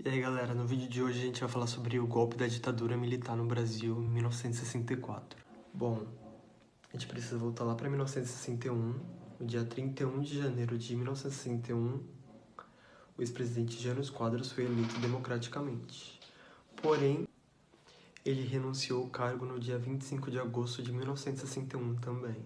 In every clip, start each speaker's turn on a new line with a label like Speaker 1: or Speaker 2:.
Speaker 1: E aí galera, no vídeo de hoje a gente vai falar sobre o golpe da ditadura militar no Brasil em 1964. Bom, a gente precisa voltar lá para 1961, no dia 31 de janeiro de 1961, o ex-presidente Jânio Quadros foi eleito democraticamente. Porém, ele renunciou ao cargo no dia 25 de agosto de 1961 também.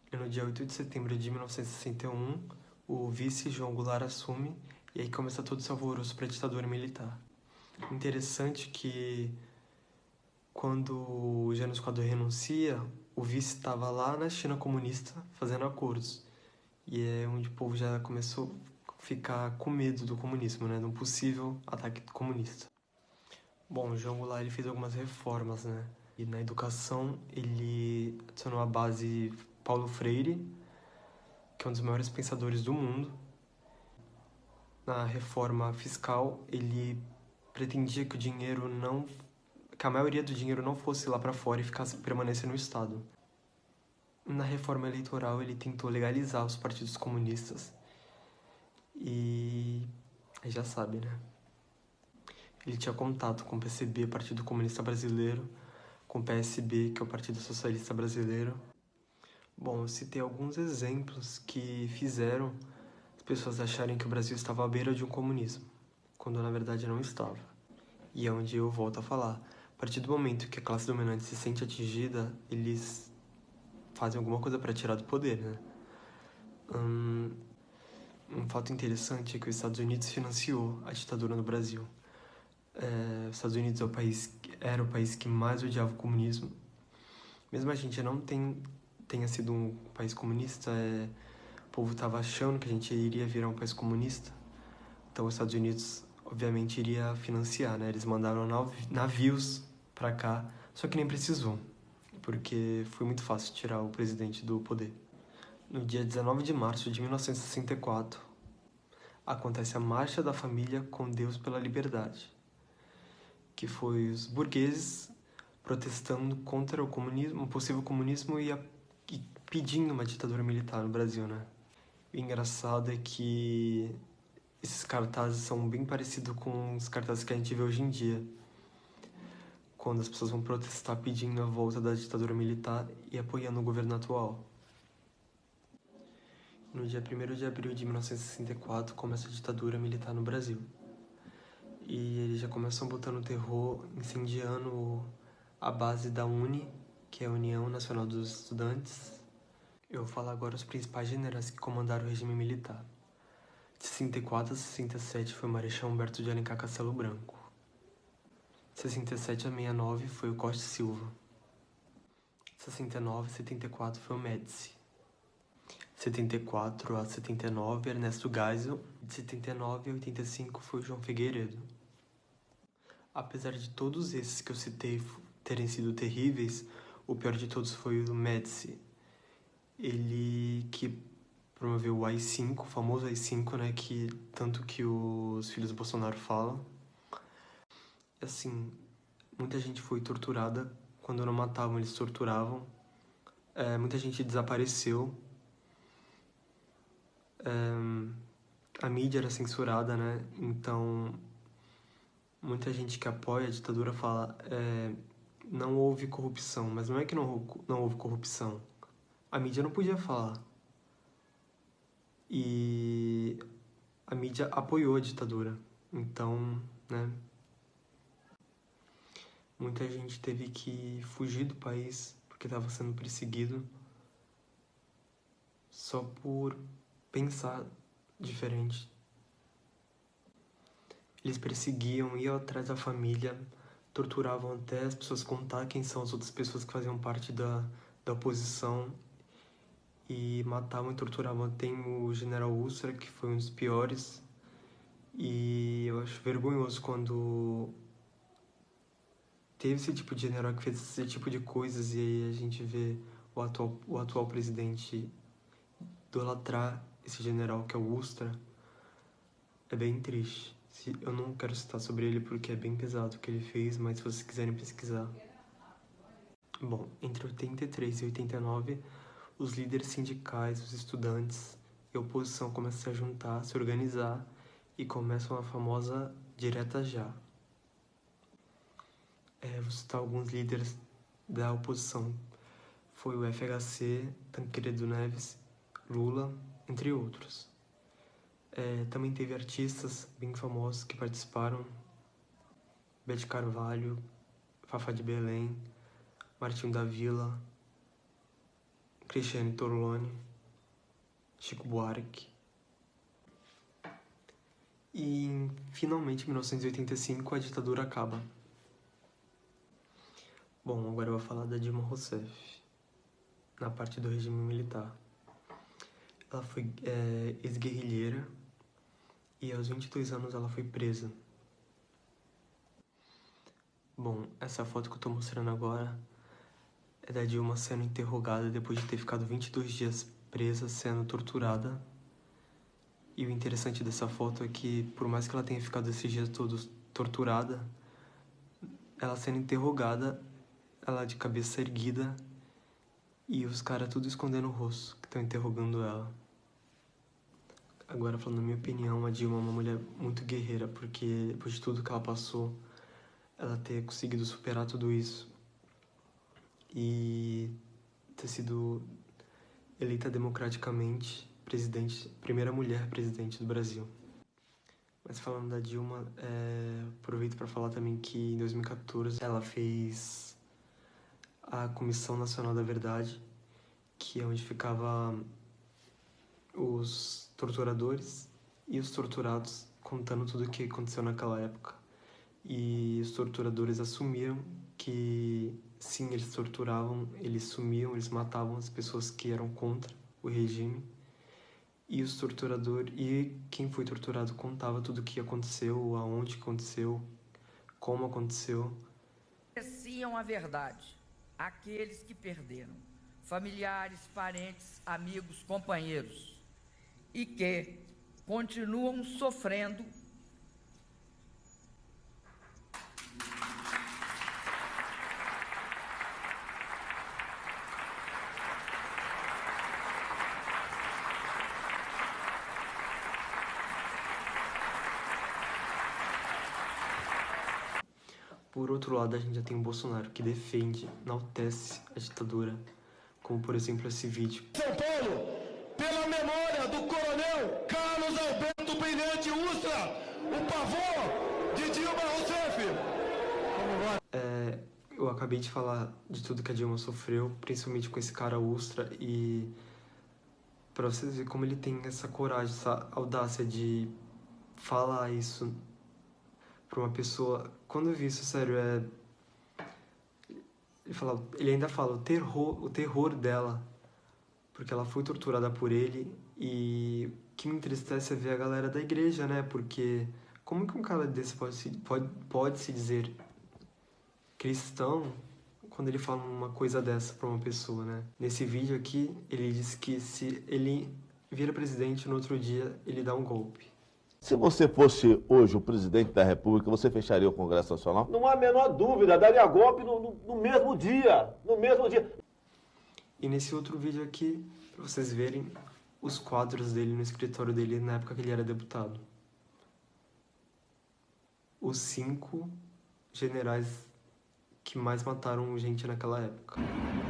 Speaker 1: E no dia 8 de setembro de 1961, o vice João Goulart assume e aí começa todo esse alvoroço para a ditadura militar. Interessante que quando o Jânio Quadros renuncia, o vice estava lá na China comunista fazendo acordos. E é onde o povo já começou a ficar com medo do comunismo, né? De um possível ataque comunista. Bom, o João Goulart ele fez algumas reformas, né? E na educação ele adicionou a base Paulo Freire, que é um dos maiores pensadores do mundo. Na reforma fiscal, ele pretendia que a maioria do dinheiro não fosse lá para fora e permanecesse no Estado. Na reforma eleitoral, ele tentou legalizar os partidos comunistas. E aí já sabe, né? Ele tinha contato com o PCB, Partido Comunista Brasileiro, com o PSB, que é o Partido Socialista Brasileiro. Bom, eu citei alguns exemplos que fizeram as pessoas acharem que o Brasil estava à beira de um comunismo, quando na verdade não estava. E é onde eu volto a falar. A partir do momento que a classe dominante se sente atingida, eles fazem alguma coisa para tirar do poder, né? Um fato interessante é que os Estados Unidos financiou a ditadura no Brasil. Os Estados Unidos era o país que mais odiava o comunismo. Mesmo a gente não tenha sido um país comunista, o povo estava achando que a gente iria virar um país comunista. Então os Estados Unidos, obviamente, iria financiar, né? Eles mandaram navios para cá, só que nem precisou, porque foi muito fácil tirar o presidente do poder. No dia 19 de março de 1964, acontece a Marcha da Família com Deus pela Liberdade, que foi os burgueses protestando contra o comunismo, o possível comunismo e pedindo uma ditadura militar no Brasil, né? O engraçado é que esses cartazes são bem parecidos com os cartazes que a gente vê hoje em dia, quando as pessoas vão protestar pedindo a volta da ditadura militar e apoiando o governo atual. No dia 1º de abril de 1964 começa a ditadura militar no Brasil. E eles já começam botando terror, incendiando a base da UNE, que é a União Nacional dos Estudantes. Eu vou falar agora os principais generais que comandaram o regime militar. De 64 a 67 foi o Marechal Humberto de Alencar Castelo Branco. De 67 a 69 foi o Costa Silva. De 69 a 74 foi o Médici. De 74 a 79, Ernesto Geisel. De 79 a 85 foi o João Figueiredo. Apesar de todos esses que eu citei terem sido terríveis, o pior de todos foi o Médici. Ele que promoveu o AI-5, o famoso AI-5, né, que tanto que os filhos do Bolsonaro falam. Assim, muita gente foi torturada. Quando não matavam, eles torturavam. Muita gente desapareceu. A mídia era censurada, né? Então, muita gente que apoia a ditadura fala não houve corrupção. Mas não é que não houve corrupção. A mídia não podia falar. E a mídia apoiou a ditadura. Então, né? Muita gente teve que fugir do país porque estava sendo perseguido só por pensar diferente. Eles perseguiam, iam atrás da família, torturavam até as pessoas contar quem são as outras pessoas que faziam parte da oposição e matavam e torturavam. Tem o general Ustra, que foi um dos piores, e eu acho vergonhoso quando teve esse tipo de general que fez esse tipo de coisas e aí a gente vê o atual presidente idolatrar esse general que é o Ustra. É bem triste. Eu não quero citar sobre ele porque é bem pesado o que ele fez, mas se vocês quiserem pesquisar. Bom, entre 83 e 89, os líderes sindicais, os estudantes e a oposição começam a se juntar, a se organizar e começa uma famosa direta já. Vou citar alguns líderes da oposição. Foi o FHC, Tancredo Neves, Lula, entre outros. Também teve artistas bem famosos que participaram: Beth Carvalho, Fafá de Belém, Martinho da Vila, Cristiane Torlone, Chico Buarque. E, finalmente, em 1985, a ditadura acaba. Bom, agora eu vou falar da Dilma Rousseff, na parte do regime militar. Ela foi ex-guerrilheira e aos 22 anos ela foi presa. Bom, essa foto que eu tô mostrando agora é da Dilma sendo interrogada depois de ter ficado 22 dias presa, sendo torturada. E o interessante dessa foto é que, por mais que ela tenha ficado esses dias todos torturada, ela sendo interrogada, ela de cabeça erguida e os caras tudo escondendo o rosto, que estão interrogando ela. Agora, falando na minha opinião, a Dilma é uma mulher muito guerreira, porque depois de tudo que ela passou, ela ter conseguido superar tudo isso e ter sido eleita democraticamente presidente, primeira mulher presidente do Brasil. Mas falando da Dilma, aproveito para falar também que em 2014 ela fez a Comissão Nacional da Verdade, que é onde ficava os torturadores e os torturados contando tudo o que aconteceu naquela época. E os torturadores assumiram que sim, eles torturavam, eles sumiam, eles matavam as pessoas que eram contra o regime. E os torturadores, e quem foi torturado contava tudo o que aconteceu, aonde aconteceu, como aconteceu.
Speaker 2: Conheciam a verdade, aqueles que perderam familiares, parentes, amigos, companheiros e que continuam sofrendo
Speaker 1: Por outro lado, a gente já tem o Bolsonaro, que defende, enaltece a ditadura, como por exemplo esse vídeo.
Speaker 3: São Paulo, pela memória do coronel Carlos Alberto Brilhante Ustra, o pavor de Dilma Rousseff.
Speaker 1: Eu acabei de falar de tudo que a Dilma sofreu, principalmente com esse cara Ustra, e pra vocês verem como ele tem essa coragem, essa audácia de falar isso pra uma pessoa. Quando eu vi isso, sério, ele ainda fala o terror dela, porque ela foi torturada por ele, e o que me entristece é ver a galera da igreja, né? Porque como que um cara desse pode se dizer cristão quando ele fala uma coisa dessa pra uma pessoa, né? Nesse vídeo aqui, ele diz que se ele vira presidente, no outro dia ele dá um golpe.
Speaker 4: Se você fosse hoje o presidente da República, você fecharia o Congresso Nacional?
Speaker 5: Não há a menor dúvida, daria golpe no mesmo dia, no mesmo dia.
Speaker 1: E nesse outro vídeo aqui, pra vocês verem os quadros dele no escritório dele na época que ele era deputado. Os 5 generais que mais mataram gente naquela época.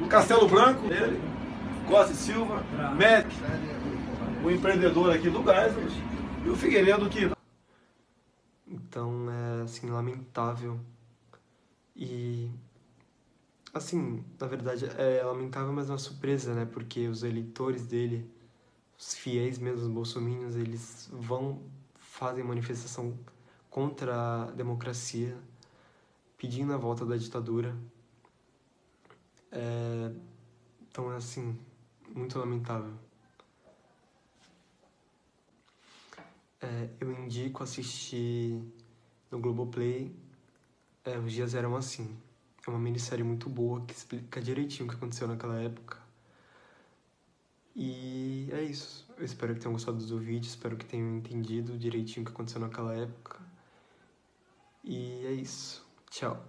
Speaker 5: Castelo Branco, ele, Costa e Silva, Médici, o empreendedor aqui do Geisel, e o Figueiredo que...
Speaker 1: Então é assim, lamentável. E assim, na verdade é lamentável, mas uma surpresa, né? Porque os eleitores dele, os fiéis mesmo, os bolsominions, eles fazem manifestação contra a democracia, pedindo a volta da ditadura. Então é assim, muito lamentável. Eu indico assistir no Globoplay Os Dias Eram Assim. É uma minissérie muito boa que explica direitinho o que aconteceu naquela época. E é isso. Eu espero que tenham gostado do vídeo, espero que tenham entendido direitinho o que aconteceu naquela época. E é isso. Tchau.